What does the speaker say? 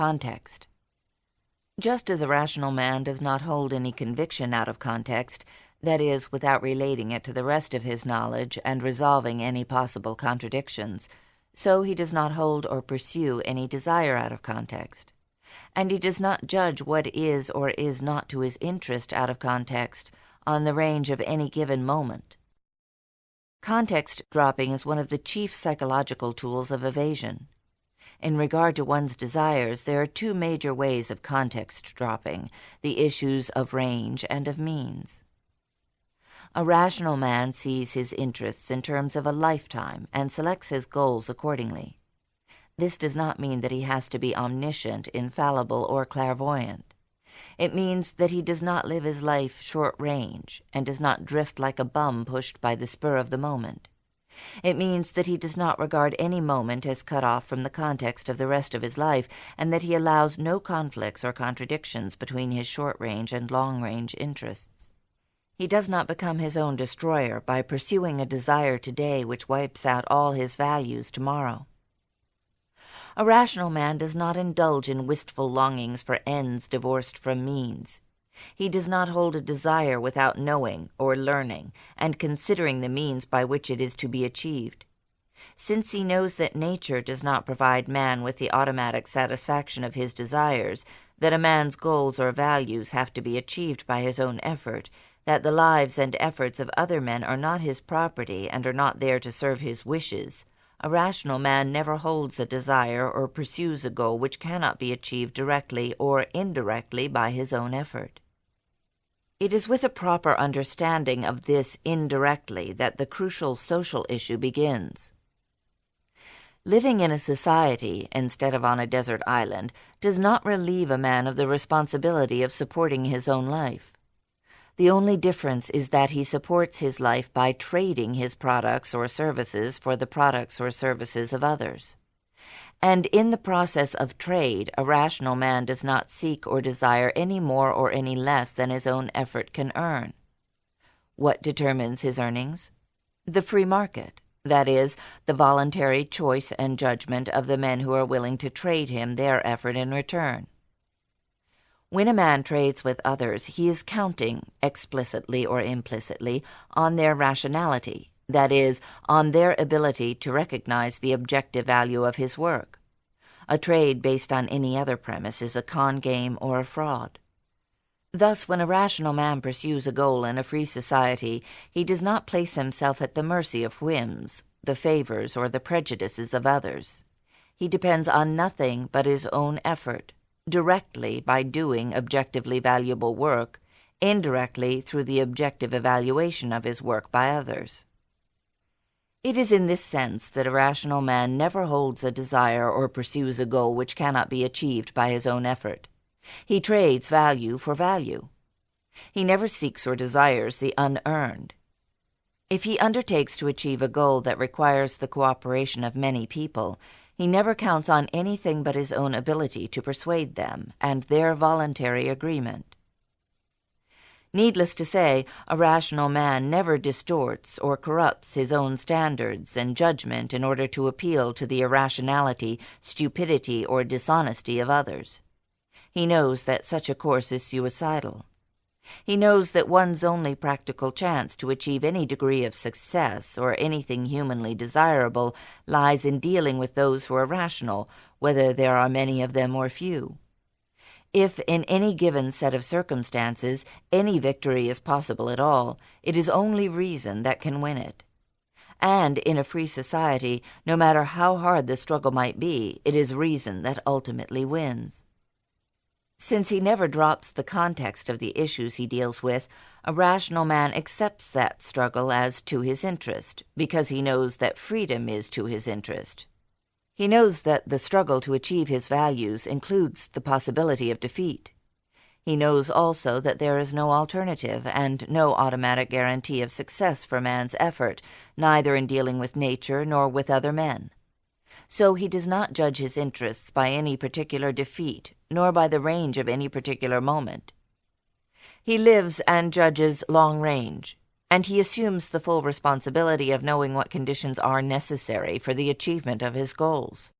context. Just as a rational man does not hold any conviction out of context, that is, without relating it to the rest of his knowledge and resolving any possible contradictions, so he does not hold or pursue any desire out of context. And he does not judge what is or is not to his interest out of context on the range of any given moment. Context dropping is one of the chief psychological tools of evasion. In regard to one's desires, there are two major ways of context dropping, the issues of range and of means. A rational man sees his interests in terms of a lifetime and selects his goals accordingly. This does not mean that he has to be omniscient, infallible, or clairvoyant. It means that he does not live his life short range and does not drift like a bum pushed by the spur of the moment. It means that he does not regard any moment as cut off from the context of the rest of his life, and that he allows no conflicts or contradictions between his short-range and long-range interests. He does not become his own destroyer by pursuing a desire today which wipes out all his values tomorrow. A rational man does not indulge in wistful longings for ends divorced from means. He does not hold a desire without knowing or learning and considering the means by which it is to be achieved. Since he knows that nature does not provide man with the automatic satisfaction of his desires, that a man's goals or values have to be achieved by his own effort, that the lives and efforts of other men are not his property and are not there to serve his wishes, a rational man never holds a desire or pursues a goal which cannot be achieved directly or indirectly by his own effort. It is with a proper understanding of this indirectly that the crucial social issue begins. Living in a society, instead of on a desert island, does not relieve a man of the responsibility of supporting his own life. The only difference is that he supports his life by trading his products or services for the products or services of others. And in the process of trade, a rational man does not seek or desire any more or any less than his own effort can earn. What determines his earnings? The free market, that is, the voluntary choice and judgment of the men who are willing to trade him their effort in return. When a man trades with others, he is counting, explicitly or implicitly, on their rationality, that is, on their ability to recognize the objective value of his work. A trade based on any other premise is a con game or a fraud. Thus, when a rational man pursues a goal in a free society, he does not place himself at the mercy of whims, the favors, or the prejudices of others. He depends on nothing but his own effort, directly by doing objectively valuable work, indirectly through the objective evaluation of his work by others. It is in this sense that a rational man never holds a desire or pursues a goal which cannot be achieved by his own effort. He trades value for value. He never seeks or desires the unearned. If he undertakes to achieve a goal that requires the cooperation of many people, he never counts on anything but his own ability to persuade them and their voluntary agreement. Needless to say, a rational man never distorts or corrupts his own standards and judgment in order to appeal to the irrationality, stupidity, or dishonesty of others. He knows that such a course is suicidal. He knows that one's only practical chance to achieve any degree of success or anything humanly desirable lies in dealing with those who are rational, whether there are many of them or few. If, in any given set of circumstances, any victory is possible at all, it is only reason that can win it. And in a free society, no matter how hard the struggle might be, it is reason that ultimately wins. Since he never drops the context of the issues he deals with, a rational man accepts that struggle as to his interest, because he knows that freedom is to his interest. He knows that the struggle to achieve his values includes the possibility of defeat. He knows also that there is no alternative and no automatic guarantee of success for man's effort, neither in dealing with nature nor with other men. So he does not judge his interests by any particular defeat, nor by the range of any particular moment. He lives and judges long range, and he assumes the full responsibility of knowing what conditions are necessary for the achievement of his goals.